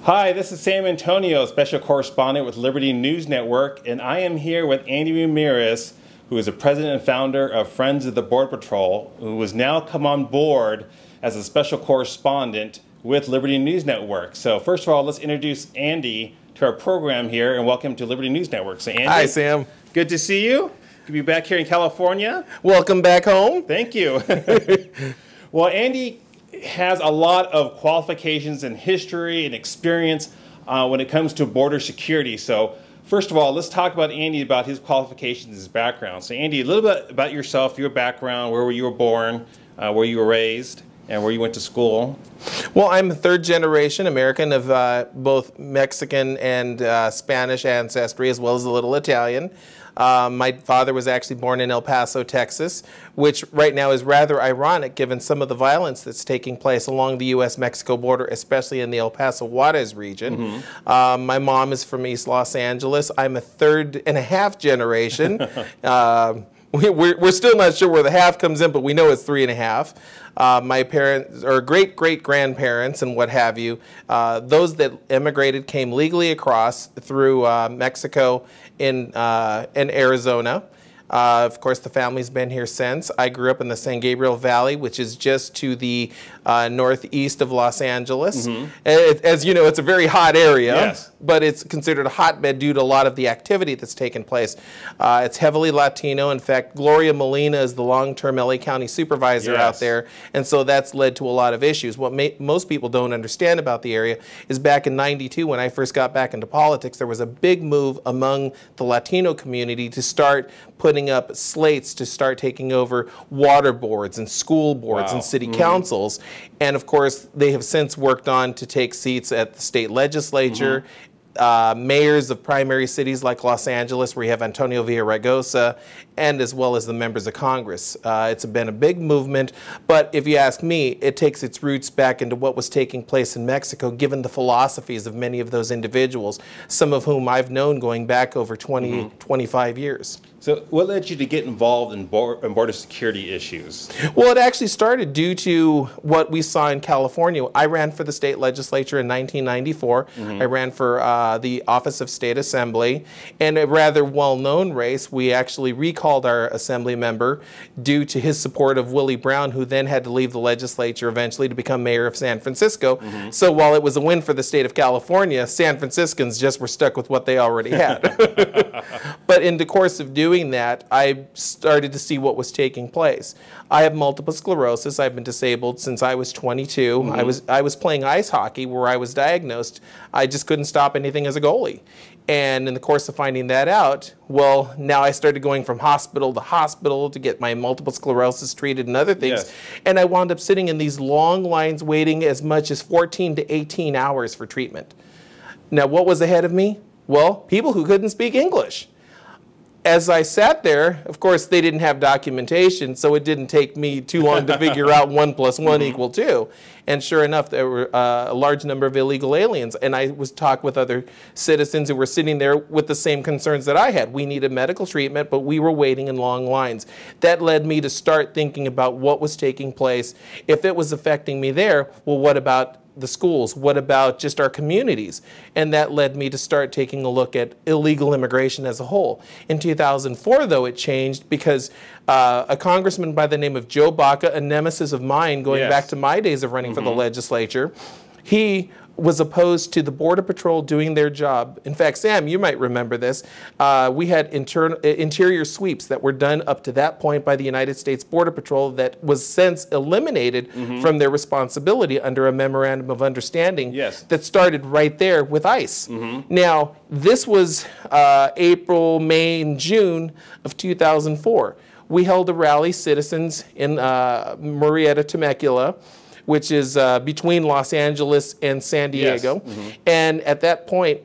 Hi, this is Sam Antonio, special correspondent with Liberty News Network, and I am here with Andy Ramirez, who is the president and founder of Friends of the Border Patrol, who has now come on board as a special correspondent with Liberty News Network. So first of all, let's introduce Andy to our program here, and welcome to Liberty News Network. So Andy, hi, Sam. Good to see you. Good to be back here in California. Welcome back home. Thank you. Well, Andy has a lot of qualifications and history and experience when it comes to border security. So first of all, let's talk about Andy, about his qualifications, his background. So Andy, a little bit about yourself, your background, where you were born, where you were raised, and where you went to school. Well, I'm a third generation American of both Mexican and Spanish ancestry, as well as a little Italian. My father was actually born in El Paso, Texas, which right now is rather ironic given some of the violence that's taking place along the U.S.-Mexico border, especially in the El Paso Juarez region. Mm-hmm. My mom is from East Los Angeles. I'm a third and a half generation. We're still not sure where the half comes in, but we know it's 3.5. My parents, or great-great-grandparents and what have you, those that immigrated came legally across through Mexico in Arizona. Of course, the family's been here since. I grew up in the San Gabriel Valley, which is just to the northeast of Los Angeles. Mm-hmm. As you know, it's a very hot area, yes, but it's considered a hotbed due to a lot of the activity that's taken place. It's heavily Latino. In fact, Gloria Molina is the long-term LA County supervisor, yes, out there, and so that's led to a lot of issues. What most people don't understand about the area is back in '92, when I first got back into politics, there was a big move among the Latino community to start putting up slates to start taking over water boards and school boards, wow, and city, mm-hmm, councils. And of course, they have since worked on to take seats at the state legislature, mm-hmm, mayors of primary cities like Los Angeles, where you have Antonio Villaraigosa, and as well as the members of Congress. It's been a big movement, but if you ask me, it takes its roots back into what was taking place in Mexico, given the philosophies of many of those individuals, some of whom I've known going back over 20, mm-hmm, 25 years. So what led you to get involved in border security issues? Well, it actually started due to what we saw in California. I ran for the state legislature in 1994. Mm-hmm. I ran for the Office of State Assembly. In a rather well-known race, we actually recalled our assembly member due to his support of Willie Brown, who then had to leave the legislature eventually to become mayor of San Francisco. Mm-hmm. So while it was a win for the state of California, San Franciscans just were stuck with what they already had. But in the course of doing that, I started to see what was taking place. I have multiple sclerosis. I've been disabled since I was 22. Mm-hmm. I was playing ice hockey where I was diagnosed. I just couldn't stop anything as a goalie. And in the course of finding that out, well, now I started going from hospital to hospital to get my multiple sclerosis treated and other things. Yes. And I wound up sitting in these long lines waiting as much as 14 to 18 hours for treatment. Now, what was ahead of me? Well, people who couldn't speak English. As I sat there, of course, they didn't have documentation, so it didn't take me too long to figure out 1 + 1 = 2. And sure enough, there were a large number of illegal aliens. And I was talking with other citizens who were sitting there with the same concerns that I had. We needed medical treatment, but we were waiting in long lines. That led me to start thinking about what was taking place. If it was affecting me there, well, what about the schools? What about just our communities? And that led me to start taking a look at illegal immigration as a whole. In 2004, though, it changed because a congressman by the name of Joe Baca, a nemesis of mine going, yes, back to my days of running, mm-hmm, for the legislature, he was opposed to the Border Patrol doing their job. In fact, Sam, you might remember this. We had interior sweeps that were done up to that point by the United States Border Patrol that was since eliminated, mm-hmm, from their responsibility under a memorandum of understanding, yes, that started right there with ICE. Mm-hmm. Now, this was April, May, and June of 2004. We held a rally, citizens, in Murrieta, Temecula, which is between Los Angeles and San Diego. Yes. Mm-hmm. And at that point,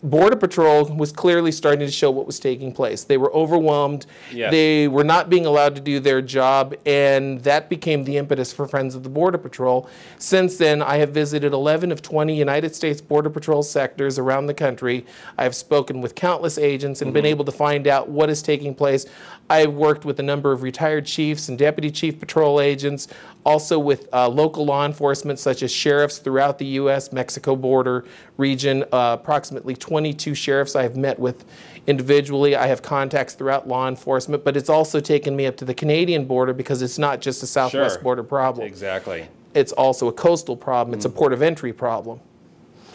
Border Patrol was clearly starting to show what was taking place. They were overwhelmed. Yes. They were not being allowed to do their job, and that became the impetus for Friends of the Border Patrol. Since then, I have visited 11 of 20 United States Border Patrol sectors around the country. I have spoken with countless agents and been able to find out what is taking place. I've worked with a number of retired chiefs and deputy chief patrol agents, also with local law enforcement such as sheriffs throughout the U.S.-Mexico border region. Approximately 22 sheriffs I have met with individually. I have contacts throughout law enforcement, but it's also taken me up to the Canadian border because it's not just a southwest border problem. Exactly. It's also a coastal problem. It's a port of entry problem.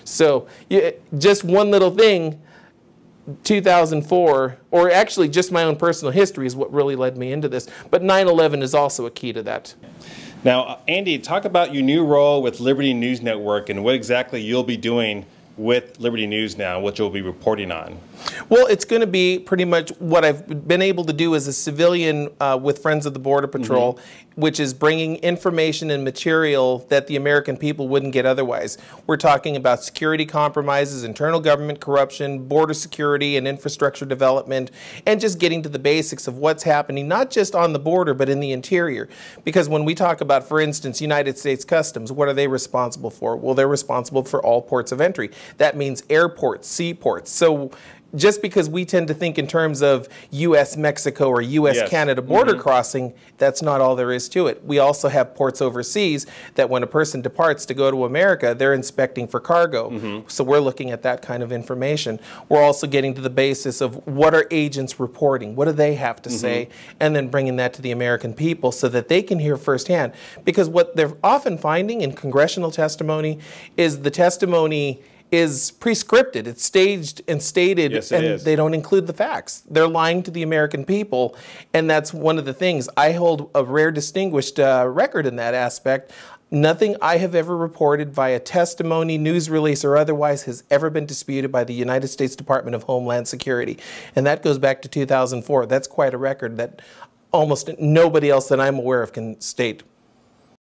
So just one little thing, 2004, or actually just my own personal history is what really led me into this, but 9/11 is also a key to that. Now, Andy, talk about your new role with Liberty News Network and what exactly you'll be doing with Liberty News now, what you'll be reporting on. Well, it's going to be pretty much what I've been able to do as a civilian with Friends of the Border Patrol, which is bringing information and material that the American people wouldn't get otherwise. We're talking about security compromises, internal government corruption, border security and infrastructure development, and just getting to the basics of what's happening, not just on the border, but in the interior. Because when we talk about, for instance, United States Customs, what are they responsible for? Well, they're responsible for all ports of entry. That means airports, seaports. So just because we tend to think in terms of U.S.-Mexico or U.S.-Canada border crossing, that's not all there is to it. We also have ports overseas that when a person departs to go to America, they're inspecting for cargo. So we're looking at that kind of information. We're also getting to the basis of what are agents reporting, what do they have to say, and then bringing that to the American people so that they can hear firsthand. Because what they're often finding in congressional testimony is the testimony is pre-scripted. It's staged and stated, and they don't include the facts. They're lying to the American people, and that's one of the things. I hold a rare distinguished record in that aspect. Nothing I have ever reported via testimony, news release, or otherwise has ever been disputed by the United States Department of Homeland Security. And that goes back to 2004. That's quite a record that almost nobody else that I'm aware of can state.